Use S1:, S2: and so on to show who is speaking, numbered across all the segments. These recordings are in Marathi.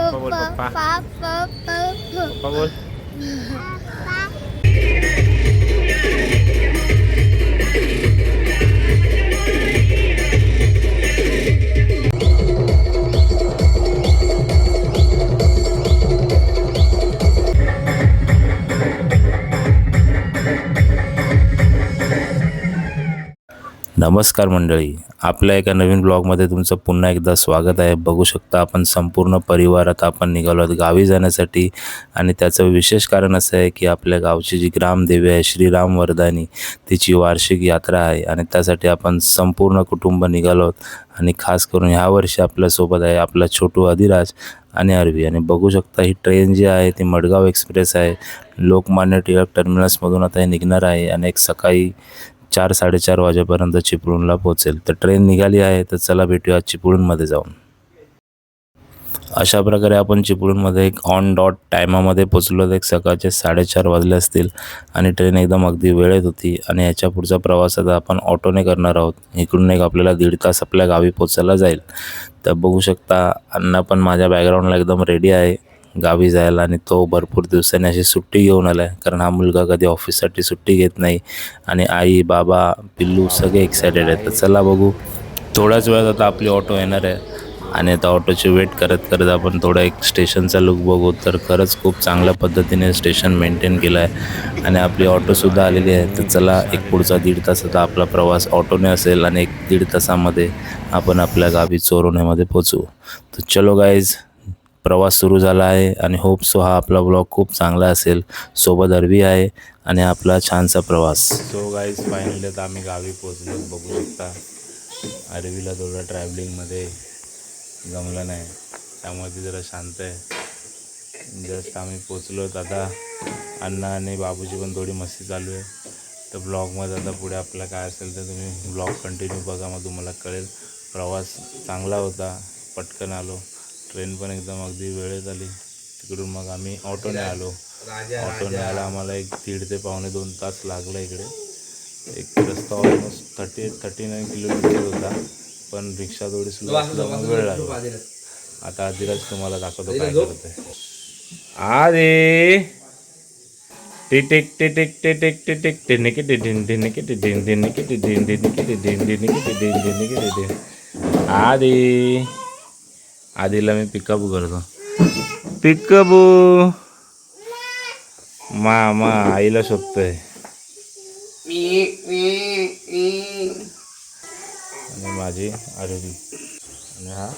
S1: पप्पा बोल पप्पा. पप्पा बोल. नमस्कार मंडळी, आपल्या एका नवीन ब्लॉगमध्ये तुमचं पुन्हा एकदा स्वागत आहे. बघू शकता आपण संपूर्ण परिवारात आपण निघालो आहोत गावी जाण्यासाठी. आणि त्याचं विशेष कारण असं आहे की आपल्या गावची जी ग्रामदेवी आहे श्रीराम वरदानी, तिची वार्षिक यात्रा आहे आणि त्यासाठी आपण संपूर्ण कुटुंब निघालो आहोत. आणि खास करून ह्या वर्षी आपल्यासोबत आहे आपला छोटू अधिराज आणि अरवी. आणि बघू शकता ही ट्रेन जी आहे ती मडगाव एक्सप्रेस आहे. लोकमान्य टिळक टर्मिनसमधून आता हे निघणार आहे आणि एक सकाळी 4-4:30 वाजेपर्यंत चिपळूणला पोहोचेल. तर ट्रेन निघाली आहे, तर चला भेटूया चिपळूणमध्ये जाऊन. अशा प्रकारे आपण चिपळूणमध्ये एक ऑन डॉट टायमामध्ये पोचलो. एक सकाळचे 4:30 वाजले असतील आणि ट्रेन एकदम अगदी वेळेत होती. आणि याच्या पुढचा प्रवास आता आपण ऑटोने करणार आहोत. इकडून एक आपल्याला 1.5 तास आपल्या गावी पोचायला जाईल. तर बघू शकता अण्णा पण माझ्या बॅकग्राऊंडला एकदम रेडी आहे गावी जायला. आणि तो भरपूर दिवसांनी अशी सुट्टी घेऊन आला आहे, कारण हा मुलगा कधी ऑफिससाठी सुट्टी घेत नाही. आणि आई बाबा पिल्लू सगळे एक्सायटेड आहेत. तर चला बघू, थोड्याच वेळात आता आपली ऑटो येणार आहे. आणि आता ऑटोची वेट करत करत आपण थोडा एक स्टेशनचा लुक बघू. तर खरंच खूप चांगल्या पद्धतीने स्टेशन मेंटेन केलं आहे आणि आपली ऑटोसुद्धा आलेली आहे. तर चला, एक पुढचा 1.5 तासाचा आपला प्रवास ऑटोने असेल आणि 1-1.5 तासामध्ये आपण आपल्या गावी चोरवण्यामध्ये पोचू. तर चलो गाईज, प्रवास सुरू झाला आहे आणि होप सो हा आपला ब्लॉग खूप चांगला असेल. सोबत अरवी आहे आणि आपला छानसा प्रवास. सो गाईज, फायनली आता आम्ही गावी पोचलो. बघू शकता अरवीला थोडं ट्रॅव्हलिंगमध्ये जमलं नाही, त्यामुळे ती जरा शांत आहे. जस्ट आम्ही पोचलो. आता अण्णा आणि बाबूची पण थोडी मस्ती चालू आहे. तर ब्लॉगमध्ये आता पुढे आपला काय असेल तर तुम्ही ब्लॉग कंटिन्यू बघा, मग तुम्हाला कळेल. प्रवास चांगला होता, पटकन आलो. ट्रेन पण एकदम अगदी वेळेत आली. तिकडून मग आम्ही ऑटोने आलो. ऑटोने आला आम्हाला 1.5 ते पावणे 2 तास लागला. इकडे एक रस्ता ऑलमोस्ट 39 किलोमीटर होता, पण रिक्षा थोडी स्लो असल्यामुळे वेळ लागला. आता अधिराज तुम्हाला दाखवतो काय करत आहे. आरे टिटिक टिटिक टिटिक टिटिक टिनिकी टिटिन टिनिकी टिटिन टिनिकी टिटिन टिनिकी टिटिन टिनिकी टिटिन टिनिकी टिटिन. आदी आधीला मी पिकअप करतो. पिकअबू मामा आईला शोधतोय. आणि माझी अरवी. आणि हा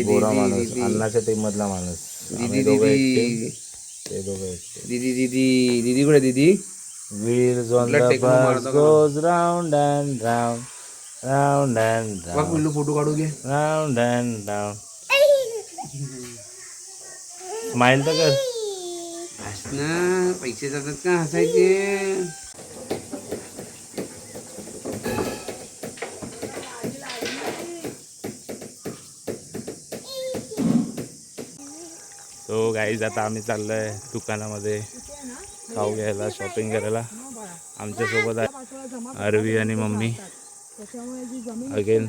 S1: गोरा माणूस, अण्णाच्या टीममधला माणूस. आम्ही दोघं एक टीम, ते दोघं एक टीम.
S2: दीदी कुठे दीदी?
S1: Wheels on the bus goes round and round, round and round,
S2: photo काढू घे.
S1: round and round. स्माइल तर कर.
S2: हस ना, पैसे जातात का हसायचे?
S1: तो गाईज, आता आम्ही चाललोय दुकानामध्ये खाऊ घ्यायला, शॉपिंग करायला. आमच्यासोबत आहे अरवी आणि मम्मी. अगेन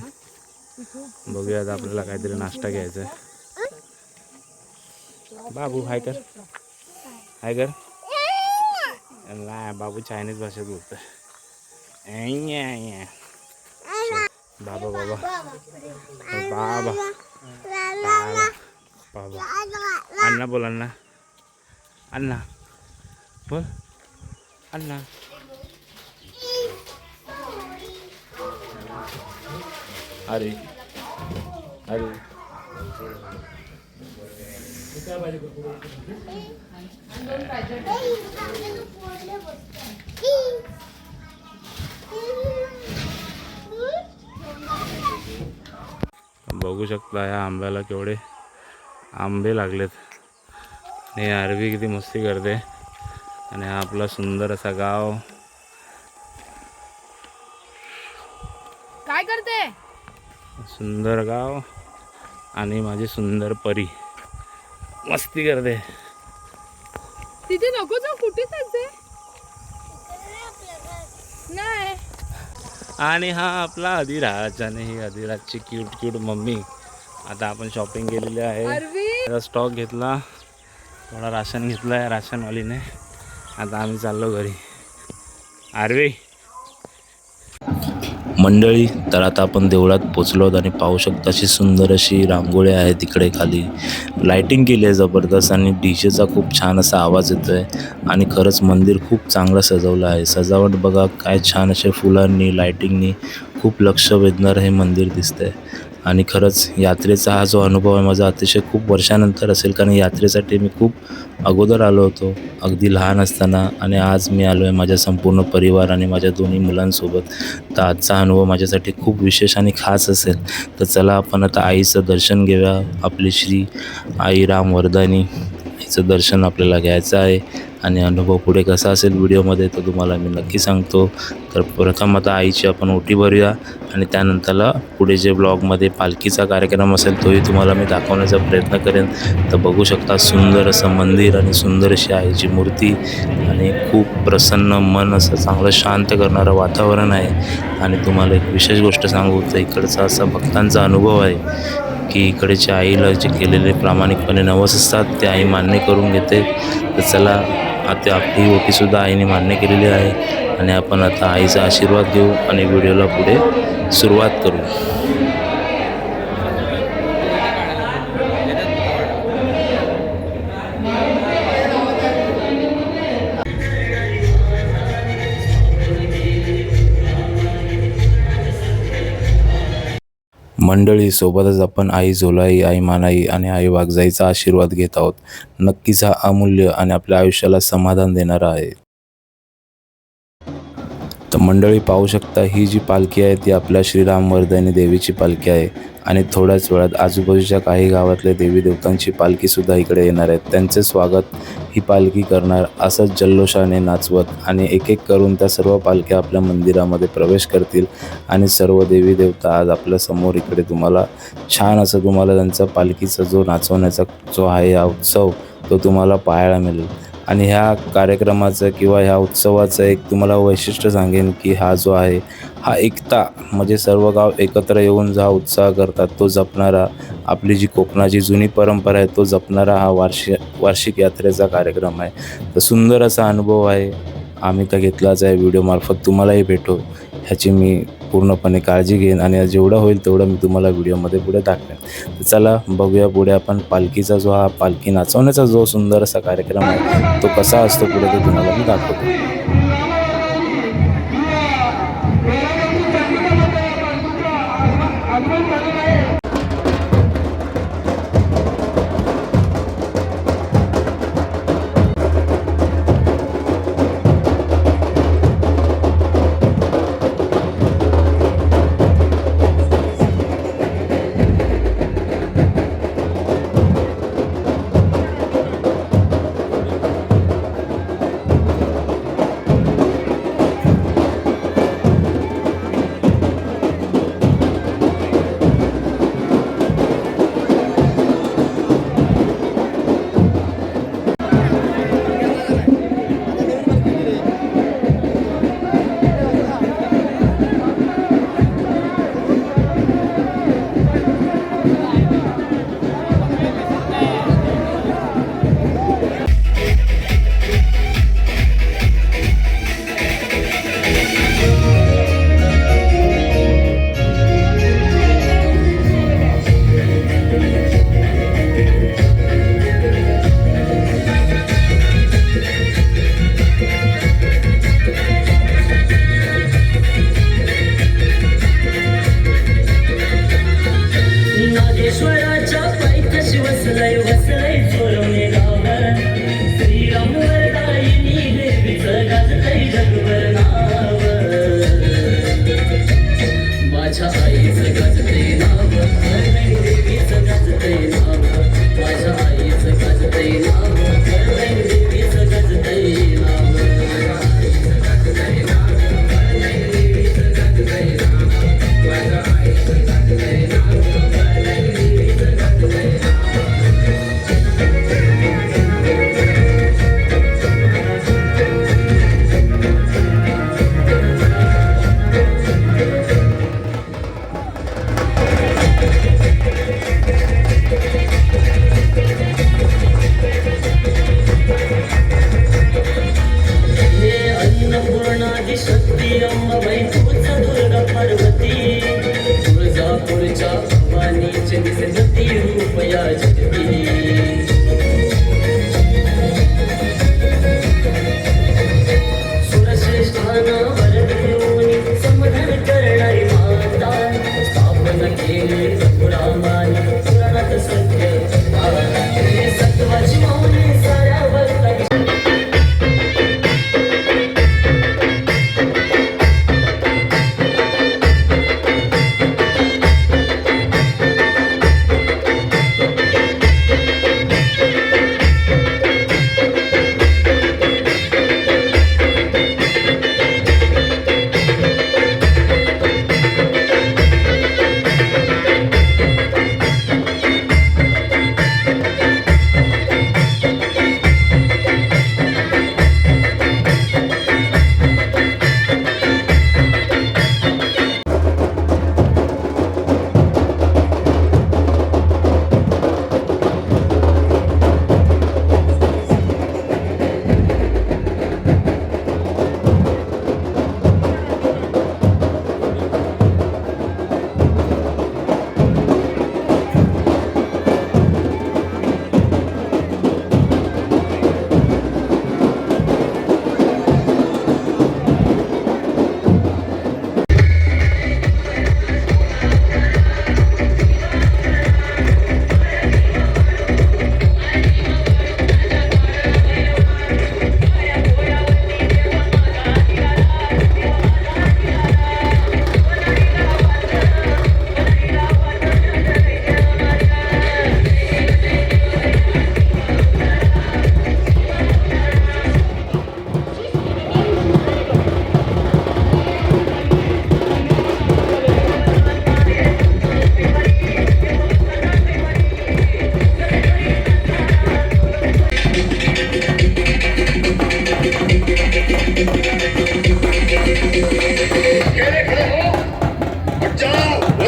S1: बघूयात, आपल्याला काहीतरी नाश्ता घ्यायचा आहे. बाबू हाय कर, हाय कर. नाही, बाबू चायनीज भाषेत बोलतोय. बाबा बाबा बाबा बाबा बाबा. अण्णा बोल, अण्णा अण्णा बोल, अण्णा. अरे अरे बघू शकता या आंब्याला केवढे आंबे लागलेत. हे अरवी किती मस्ती करते. आणि हा आपला सुंदर असा गाव.
S3: काय करते?
S1: सुंदर गाव आणि माझी सुंदर परी मस्ती करते.
S3: तिथे नको जाऊ, कुठे जायचंय? नाही.
S1: आणि हा आपला अधिराज. आणि ही अधिराजची क्यूट क्यूट मम्मी आता आपण शॉपिंग केलेली आहे,
S3: अरविंद
S1: स्टॉक घेतला, थोडा राशन घेतला आहे राशनवालीने. आता आम्ही चाललो घरी. आरवी मंडळी, तर आता आपण देवळात पोचलो आणि पाहू शकता अशी सुंदर अशी रांगोळी आहे तिकडे खाली. लाईटिंग केली आहे जबरदस्त आणि डीजेचा खूप छान असा आवाज येतो आहे. आणि खरंच मंदिर खूप चांगलं सजवलं आहे. सजावट बघा काय छान असे फुलांनी लाईटिंगनी खूप लक्ष वेधणारं हे मंदिर दिसतंय. आणि खरंच यात्रेचा हा जो अनुभव आहे माझा अतिशय खूप वर्षानंतर असेल, कारण यात्रेसाठी मी खूप अगोदर आलो होतो अगदी लहान असताना, आणि आज मी आलो आहे माझ्या संपूर्ण परिवार आणि माझ्या दोन्ही मुलांसोबत. तर आजचा अनुभव माझ्यासाठी खूप विशेष आणि खास असेल. तर चला आपण आता आईचं दर्शन घेऊया. आपली श्री आई रामवर्धानी आईचं दर्शन आपल्याला घ्यायचं आहे. आणि अनुभव पुढे कसा असेल व्हिडिओमध्ये तर तुम्हाला मी नक्की सांगतो. तर प्रथम आता आईची आपण ओटी भरूया आणि त्यानंतरला पुढे जे ब्लॉगमध्ये पालखीचा कार्यक्रम असेल तोही तुम्हाला मी दाखवण्याचा प्रयत्न करेन. तर बघू शकता सुंदर असं मंदिर आणि सुंदर अशी आईची मूर्ती आणि खूप प्रसन्न मन असं चांगलं शांत करणारं वातावरण आहे. आणि तुम्हाला एक विशेष गोष्ट सांगू तर इकडचा असा भक्तांचा अनुभव आहे की इकडच्या आईला जे केलेले प्रामाणिकपणे नवस असतात ते आई मान्य करून घेते. तर चला आता आपली ओटीसुद्धा आईने मान्य केलेली आहे आणि आपण आता आईचा आशीर्वाद घेऊ आणि व्हिडिओला पुढे सुरुवात करू. मंडळी, सोबतच आपण आई झोलाई, आई मानाई आणि आई वाघजाईचा आशीर्वाद घेत आहोत. नक्कीच हा अमूल्य आणि आपल्या आयुष्याला समाधान देणारा आहे. तर मंडळी पाहू शकता ही जी पालखी आहे ती आपल्या श्रीरामवर्धनी देवीची पालखी आहे. आणि थोड्याच वेळात आजूबाजूच्या काही गावातल्या देवी देवतांची पालखीसुद्धा इकडे येणार आहेत. त्यांचे स्वागत ही पालखी करणार असंच जल्लोषाने नाचवत आणि एक एक करून त्या सर्व पालख्या आपल्या मंदिरामध्ये प्रवेश करतील. आणि सर्व देवी देवता आज आपल्या समोर इकडे तुम्हाला छान असं तुम्हाला त्यांचा पालखीचा जो नाचवण्याचा जो आहे हा उत्सव तो तुम्हाला पाहायला मिळेल. आणि ह्या कार्यक्रमाचं किंवा ह्या उत्सवाचं एक तुम्हाला वैशिष्ट्य सांगेन की हा जो आहे हा एकता म्हणजे सर्व गाव एकत्र येऊन जो हा उत्साह करतात तो जपणारा, आपली जी कोकणाची जुनी परंपरा आहे तो जपणारा हा वार्षिक यात्रेचा कार्यक्रम आहे. तर सुंदर असा अनुभव आहे. आम्ही तर घेतलाच आहे. व्हिडिओमार्फत तुम्हालाही भेटो ह्याची मी पूर्णपणे काळजी घेईन आणि जेवढं होईल तेवढं मी तुम्हाला व्हिडिओमध्ये पुढे दाखवेन. तर चला बघूया पुढे आपण पालखीचा जो हा पालखी नाचवण्याचा जो सुंदर असा कार्यक्रम आहे तो कसा असतो पुढे ते तुम्हाला मी दाखवतो.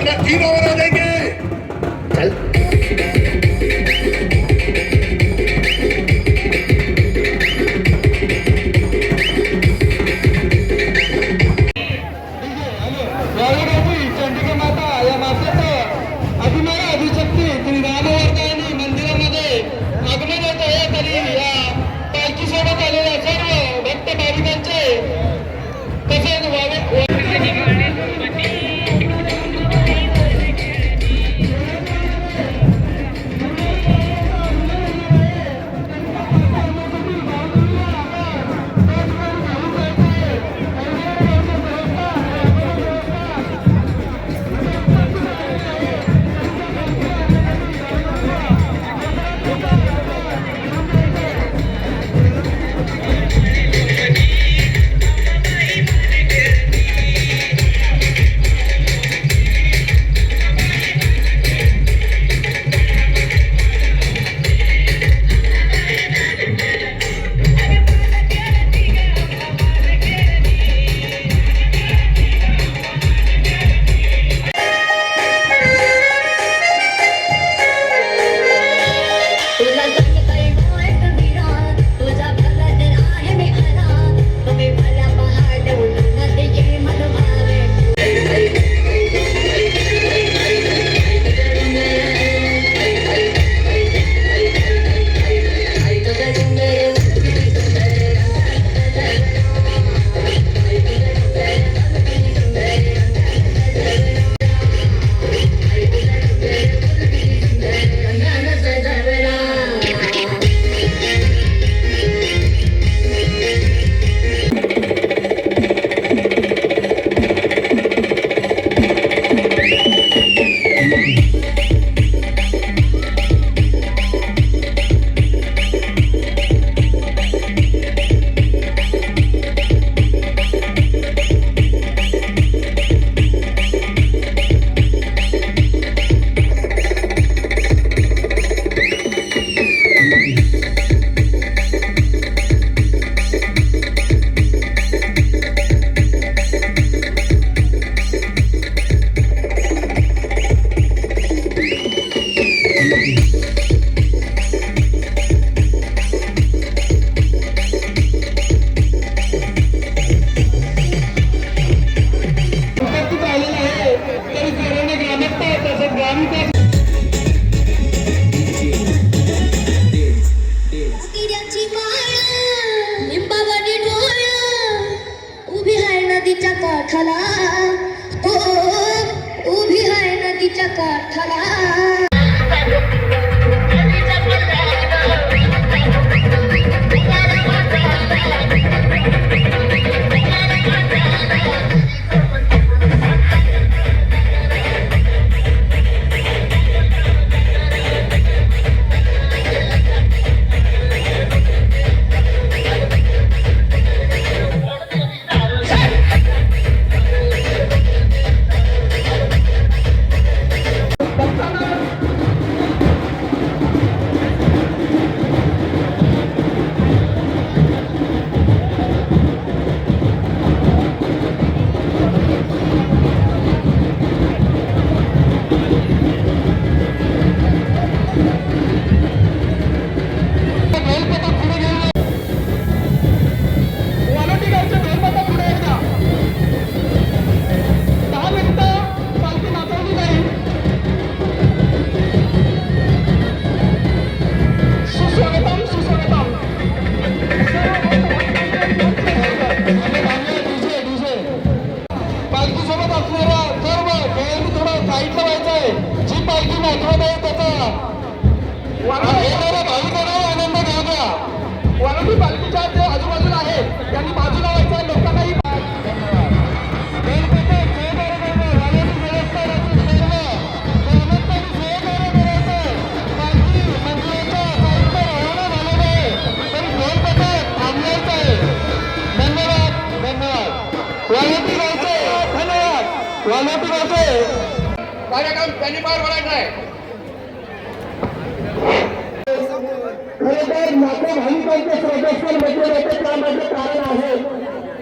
S4: मात्र 3 ओवर हो जाएंगे।
S5: चंडिका माता या मातेचं अभिमान अभिशक्ती रामवर्धानी मंदिरामध्ये आगमन होत आहे. तरी या पालखी सोबत आलेल्या सर्व भक्त भाविकांचे तसेच
S6: नदीच्या काठाला उभी आहे नदीच्या काठाला
S5: पालखीच्या जे आजूबाजूला आहेत त्यांनी बाजू लावायचा लोकांनाही कार्यक्रम त्यांनी पार पडायचा आहे. खरं तर माता भाविकांचे श्रद्धास्थान मध्ये होते त्यामागे कारण आहे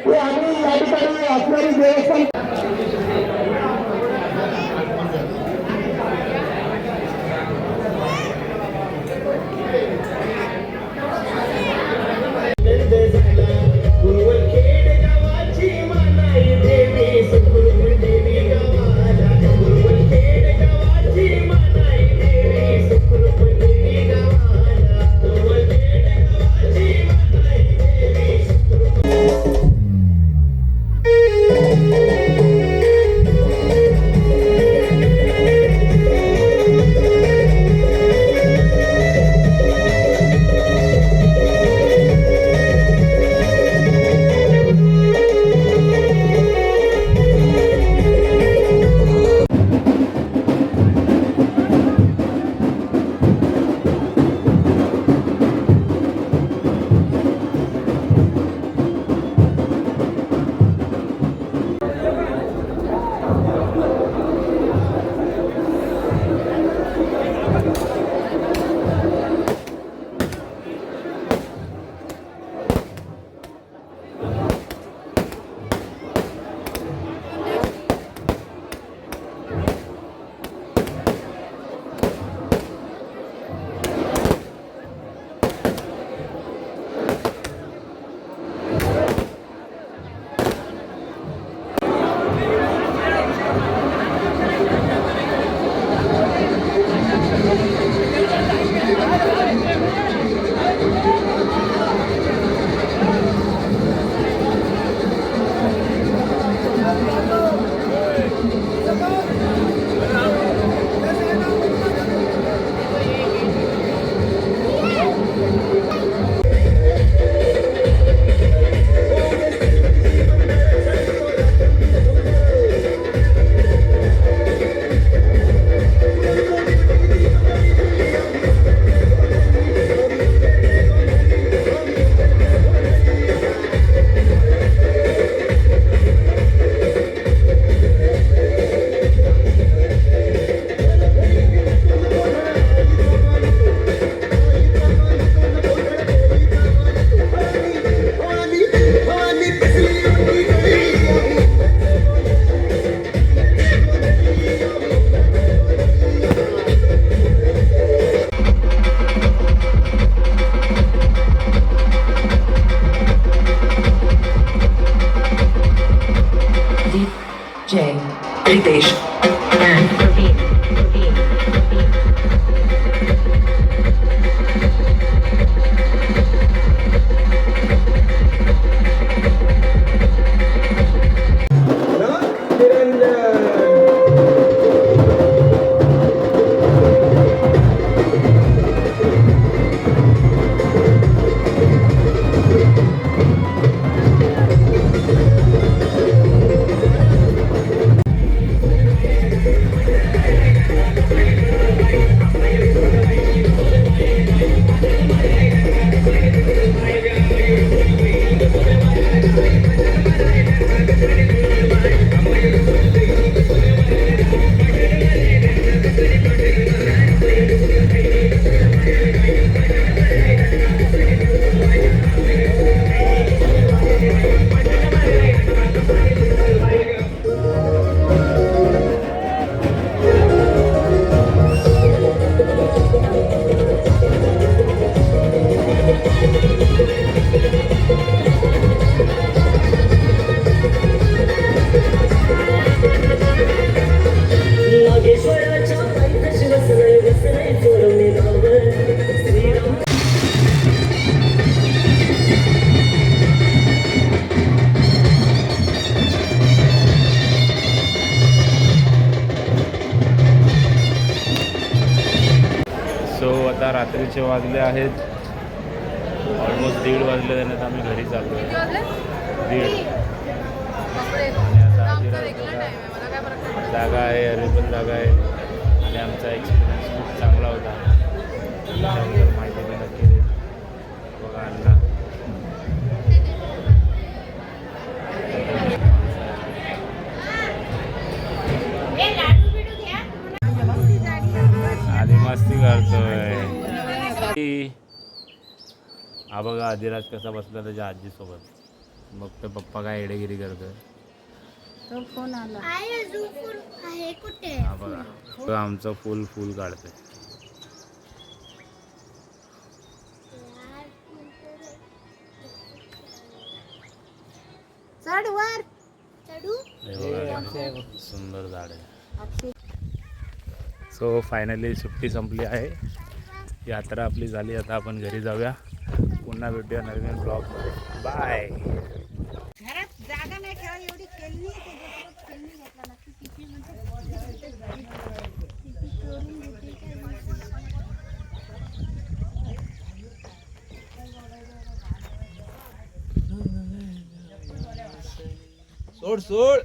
S5: की आम्ही या ठिकाणी असणारी देवस्थान
S4: Ritesh and Praveen.
S1: सो आता रात्रीचे वाजले आहेत ऑलमोस्ट 1:30 वाजले त्याच्यात आम्ही घरी चाललो
S3: किती वाजले?
S1: 1:30.
S3: बापरे.
S1: आणि आता
S3: आमचा
S1: आजी
S3: रेग्युलर टाइम आहे, मला काय फरक पडत
S1: जागा आहे, अरे पण जागा आहे आणि आमचा एक्सपिरियन्स खूप चांगला होता. त्याच्याबद्दल माहिती मी नक्की देईन. बघा अण्णा आधी मस्ती करतोय. हा बघा आदिराज कसा बसला त्याच्या आजीसोबत. मग तर पप्पा काय एडेगिरी करतोय. हा बघा तो आमचं फुल काढतोय. हे बघा, सुंदर झाड आहे. सो फायनली सुट्टी संपली आहे. यात्रा आपली झाली. आता आपण घरी जाऊया. पुन्हा भेटूया नवीन ब्लॉगमध्ये. बाय.
S7: घरात जागा नाही ठेवा एवढी खेळणी खेळणी घेतला ना किती
S2: सोड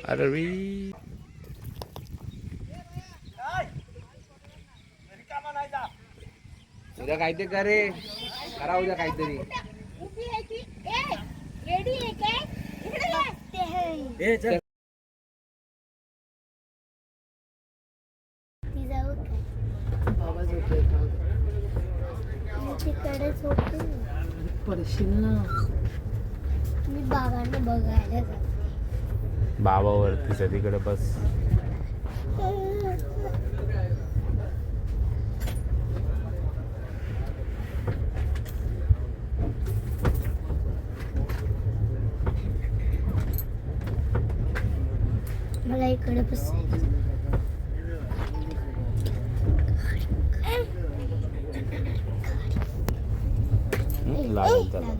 S1: अरे वी.
S2: उद्या काहीतरी करा उद्या काहीतरी.
S7: रेडी आहे काय इकडे
S6: मी बाबांना बघायला जाते.
S1: बाबावरती सगळीकडे बस.
S6: मला इकडे बसायचं.
S1: लागेल त्याला.